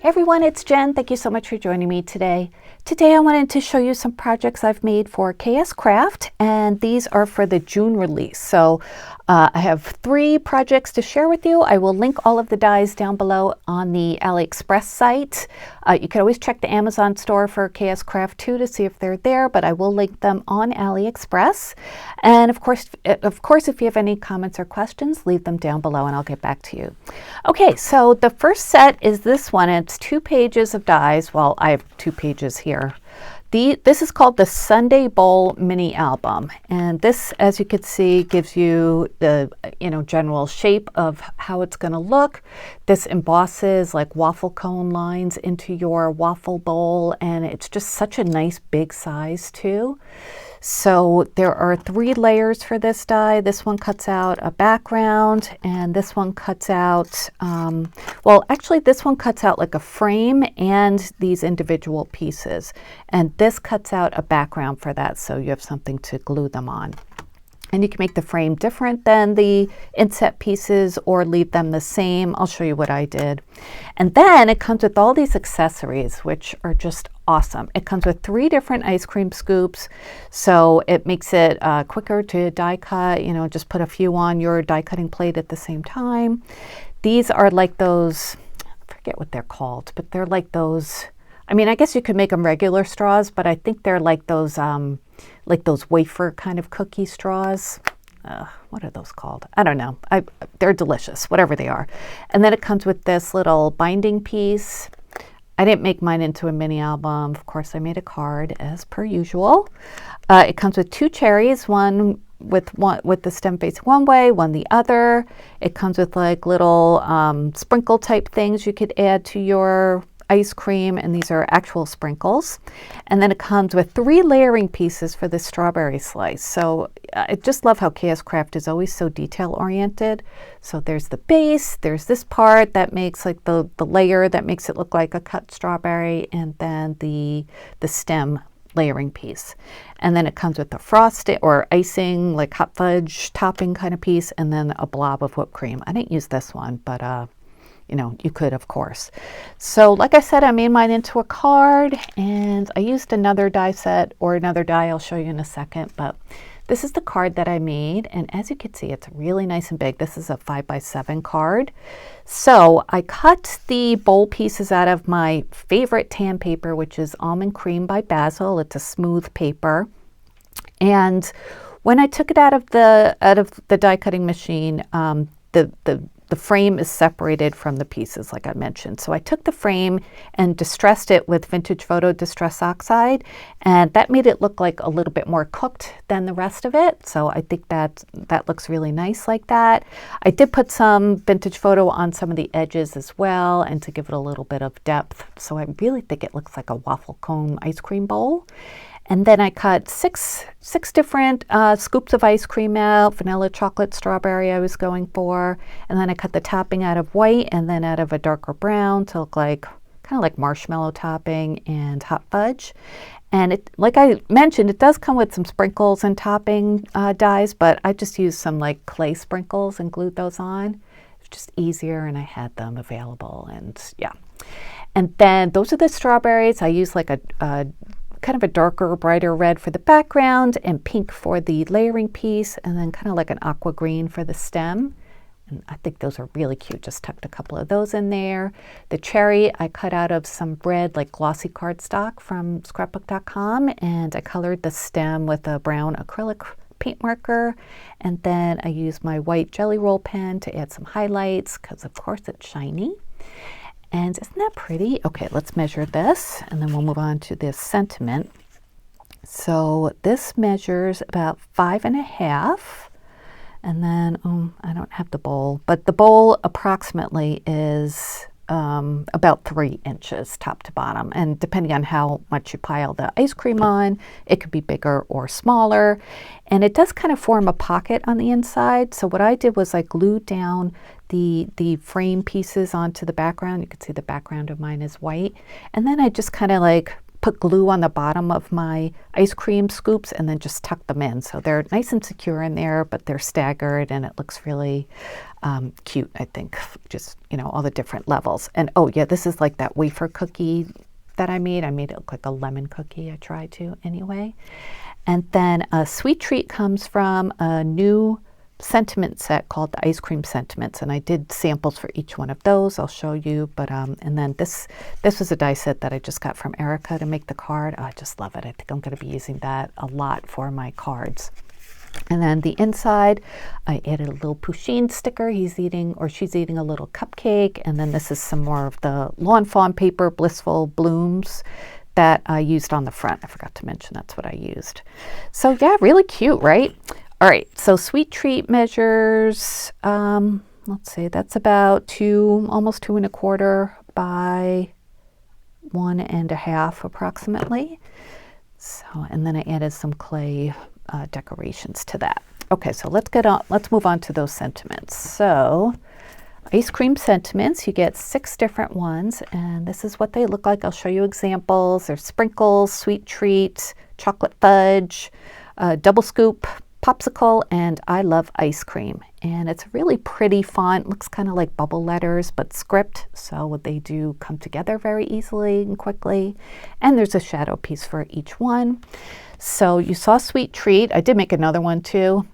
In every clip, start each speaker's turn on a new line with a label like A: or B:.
A: Hey everyone, it's Jen. Thank you so much for joining me today. Today I wanted to show you some projects I've made for KSCraft, and these are for the June release. So I have 3 projects to share with you. I will link all of the dies down below on the AliExpress site. You can always check the Amazon store for KSCraft 2 to see if they're there, but I will link them on AliExpress. And of course, if you have any comments or questions, leave them down below and I'll get back to you. Okay, so the first set is this one. It's 2 pages of dies. Well, I have 2 pages here. This is called the Sundae Bowl Mini Album, and this, as you can see, gives you the general shape of how it's going to look. This embosses like waffle cone lines into your waffle bowl, and it's just such a nice big size too. So there are 3 layers for this die. This one cuts out a background, and this one cuts out, well, actually this one cuts out like a frame and these individual pieces. And this cuts out a background for that, so you have something to glue them on. And you can make the frame different than the inset pieces or leave them the same. I'll show you what I did. And then it comes with all these accessories, which are just awesome. It comes with 3 different ice cream scoops, so it makes it quicker to die cut. Just put a few on your die cutting plate at the same time. These are like those, I forget what they're called, but they're like those, I mean, I guess you could make them regular straws, but I think they're like those wafer kind of cookie straws. What are those called? I don't know. They're delicious, whatever they are. And then it comes with this little binding piece. I didn't make mine into a mini album. Of course, I made a card as per usual. It comes with 2 cherries, one with the stem facing one way, one the other. It comes with like little sprinkle type things you could add to your ice cream, and these are actual sprinkles. And then it comes with 3 layering pieces for the strawberry slice. So I just love how KSCraft is always so detail oriented. So there's the base, there's this part that makes like the layer that makes it look like a cut strawberry, and then the stem layering piece. And then it comes with the frosting or icing, like hot fudge topping kind of piece, and then a blob of whipped cream. I didn't use this one, but you could, of course. So like I said, I made mine into a card, and I used another die set or another die I'll show you in a second, but this is the card that I made, and as you can see, it's really nice and big. This is a 5x7 card. So I cut the bowl pieces out of my favorite tan paper, which is Almond Cream by Basil. It's a smooth paper. And when I took it out of the die cutting machine, the frame is separated from the pieces, like I mentioned. So I took the frame and distressed it with Vintage Photo Distress Oxide, and that made it look like a little bit more cooked than the rest of it. So I think that looks really nice like that. I did put some Vintage Photo on some of the edges as well, and to give it a little bit of depth. So I really think it looks like a waffle cone ice cream bowl. And then I cut six different scoops of ice cream out, vanilla, chocolate, strawberry I was going for. And then I cut the topping out of white and then out of a darker brown to look like, kind of like marshmallow topping and hot fudge. And it, like I mentioned, it does come with some sprinkles and topping dies, but I just used some like clay sprinkles and glued those on. It's just easier, and I had them available, and yeah. And then those are the strawberries. I used like a kind of a darker, brighter red for the background and pink for the layering piece, and then kind of like an aqua green for the stem. And I think those are really cute. Just tucked a couple of those in there. The cherry I cut out of some red, like glossy cardstock from scrapbook.com, and I colored the stem with a brown acrylic paint marker. And then I used my white jelly roll pen to add some highlights, because of course it's shiny. And isn't that pretty? Okay, let's measure this, and then we'll move on to this sentiment. So this measures about 5.5, and then, I don't have the bowl, but the bowl approximately is about 3 inches top to bottom. And depending on how much you pile the ice cream on, it could be bigger or smaller. And it does kind of form a pocket on the inside. So what I did was I glued down the frame pieces onto the background. You can see the background of mine is white. And then I just kind of like put glue on the bottom of my ice cream scoops and then just tuck them in. So they're nice and secure in there, but they're staggered and it looks really cute, I think. Just, you know, all the different levels. And oh yeah, this is like that wafer cookie that I made. I made it look like a lemon cookie. I tried to anyway. And then a sweet treat comes from a new sentiment set called the Ice Cream Sentiments, and I did samples for each one of those. I'll show you, but and then this was a die set that I just got from Erica to make the card. Oh, I just love it. I think I'm going to be using that a lot for my cards. And then the inside, I added a little Pusheen sticker. He's eating, or she's eating, a little cupcake. And then this is some more of the Lawn Fawn paper, Blissful Blooms, that I used on the front. I forgot to mention that's what I used. So yeah, really cute, right? All right, so sweet treat measures, let's see, that's about almost 2 1/4 by 1 1/2 approximately. So, and then I added some clay decorations to that. Okay, so let's move on to those sentiments. So, ice cream sentiments, you get 6 different ones, and this is what they look like. I'll show you examples. There's sprinkles, sweet treat, chocolate fudge, double scoop, popsicle, and I love ice cream. And it's a really pretty font. Looks kind of like bubble letters, but script, so they do come together very easily and quickly. And there's a shadow piece for each one. So you saw sweet treat. I did make another one too.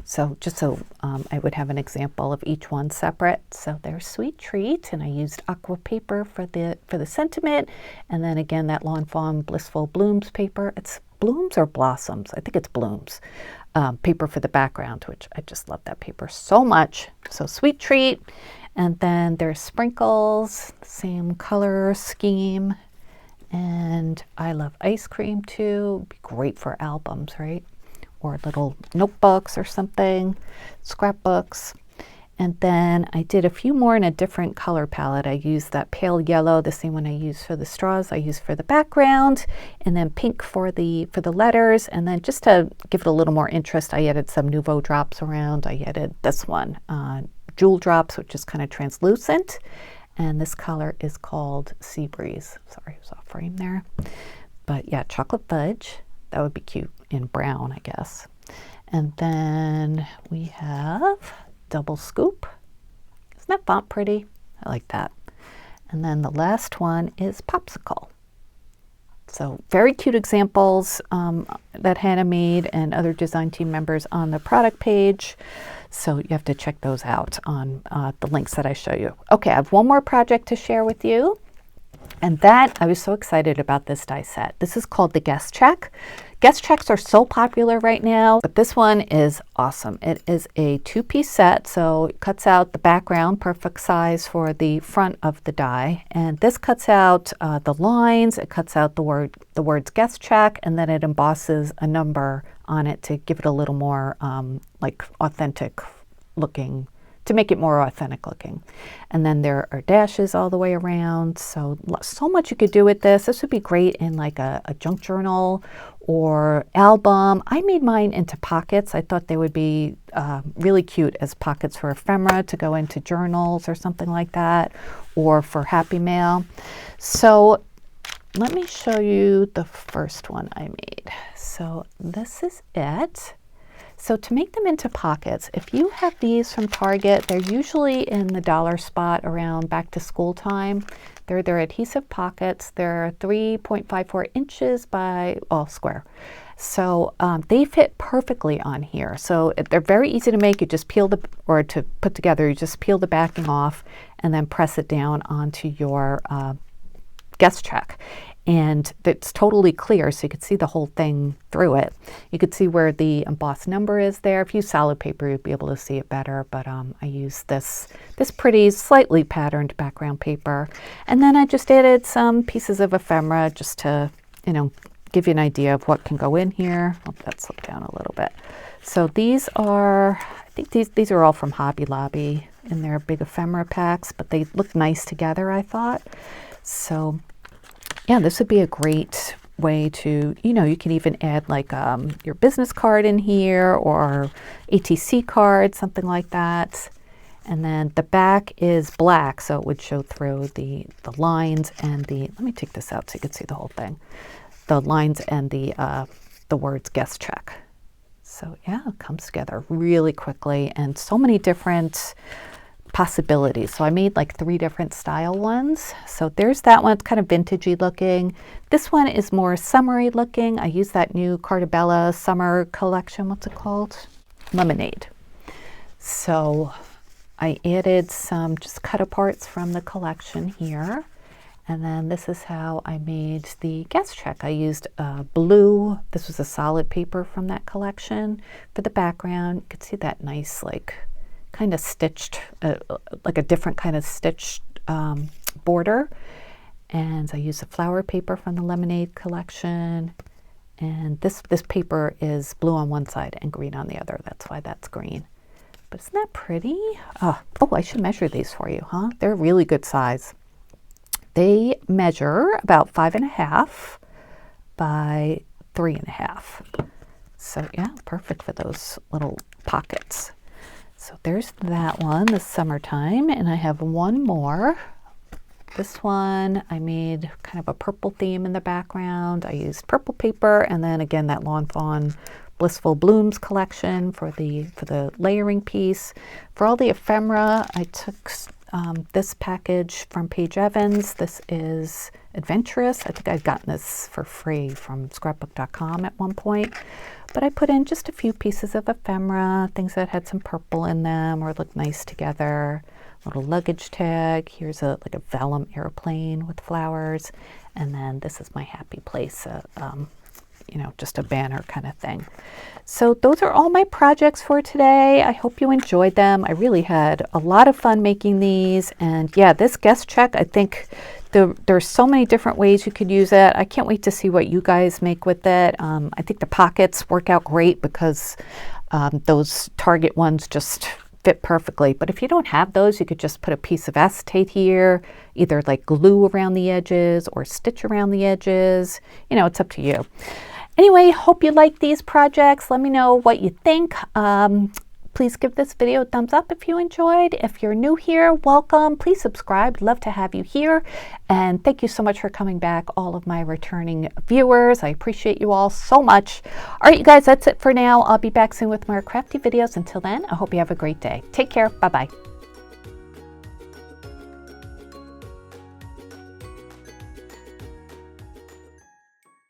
A: So just so I would have an example of each one separate. So there's sweet treat, and I used aqua paper for the sentiment, and then again that Lawn Fawn Blissful Blooms paper. It's blooms or blossoms? I think it's blooms. Paper for the background, which I just love that paper so much. So sweet treat, and then there's sprinkles, same color scheme, and I love ice cream too. Be great for albums, right? Or little notebooks or something, scrapbooks. And then I did a few more in a different color palette. I used that pale yellow, the same one I used for the straws, I used for the background, and then pink for the letters. And then just to give it a little more interest, I added some Nouveau drops around. I added this one, Jewel Drops, which is kind of translucent. And this color is called Sea Breeze. Sorry, it was off frame there. But yeah, chocolate fudge. That would be cute in brown, I guess. And then we have double scoop. Isn't that font pretty? I like that. And then the last one is popsicle. So very cute examples that Hannah made and other design team members on the product page. So you have to check those out on the links that I show you. Okay, I have one more project to share with you. And that, I was so excited about this die set. This is called the Guest Check. Guest checks are so popular right now, but this one is awesome. It is a 2-piece set, so it cuts out the background, perfect size for the front of the die. And this cuts out the lines, it cuts out the words guest check, and then it embosses a number on it to give it a little more like authentic looking, to make it more authentic looking. And then there are dashes all the way around. So much you could do with this. This would be great in like a junk journal or album. I made mine into pockets. I thought they would be really cute as pockets for ephemera to go into journals or something like that, or for Happy Mail. So let me show you the first one I made. So this is it. So to make them into pockets, if you have these from Target, they're usually in the dollar spot around back to school time. They're adhesive pockets. They're 3.54 inches by, square. So they fit perfectly on here. So they're very easy to make. You just peel to put together, you just peel the backing off and then press it down onto your guest check. And it's totally clear, so you could see the whole thing through it. You could see where the embossed number is there. If you use solid paper, you'd be able to see it better, but I used this pretty, slightly patterned background paper. And then I just added some pieces of ephemera just to, give you an idea of what can go in here. Oh, that slipped down a little bit. So these are, I think these are all from Hobby Lobby in their big ephemera packs, but they look nice together, I thought. So yeah, this would be a great way to, you can even add like your business card in here or ATC card, something like that. And then the back is black, so it would show through the lines and let me take this out so you can see the whole thing. The lines and the words guest check. So yeah, it comes together really quickly, and so many different possibilities. So I made like 3 different style ones. So there's that one, it's kind of vintagey looking. This one is more summery looking. I use that new Cartabella summer collection. What's it called? Lemonade. So I added some just cut aparts from the collection here. And then this is how I made the guest check. I used blue, this was a solid paper from that collection for the background. You can see that nice, like, kind of stitched, like a different kind of stitched border. And I used a flower paper from the Lemonade collection. And this paper is blue on one side and green on the other. That's why that's green. But isn't that pretty? Oh, I should measure these for you, huh? They're really good size. They measure about 5.5 by 3.5. So yeah, perfect for those little pockets. So there's that one, the summertime, and I have one more. This one I made kind of a purple theme in the background. I used purple paper, and then again that Lawn Fawn Blissful Blooms collection for the layering piece. For all the ephemera, I took this package from Paige Evans. This is Adventurous. I think I'd gotten this for free from scrapbook.com at one point. But I put in just a few pieces of ephemera, things that had some purple in them or looked nice together. Little luggage tag. Here's like a vellum airplane with flowers. And then this is my happy place, you know, just a banner kind of thing. So those are all my projects for today. I hope you enjoyed them. I really had a lot of fun making these. And yeah, this guest check, I think there's so many different ways you could use it. I can't wait to see what you guys make with it. I think the pockets work out great because those Target ones just fit perfectly. But if you don't have those, you could just put a piece of acetate here, either like glue around the edges or stitch around the edges. You know, it's up to you. Anyway, hope you like these projects. Let me know what you think. Please give this video a thumbs up if you enjoyed. If you're new here, welcome. Please subscribe. Love to have you here. And thank you so much for coming back, all of my returning viewers. I appreciate you all so much. All right, you guys, that's it for now. I'll be back soon with more crafty videos. Until then, I hope you have a great day. Take care. Bye-bye.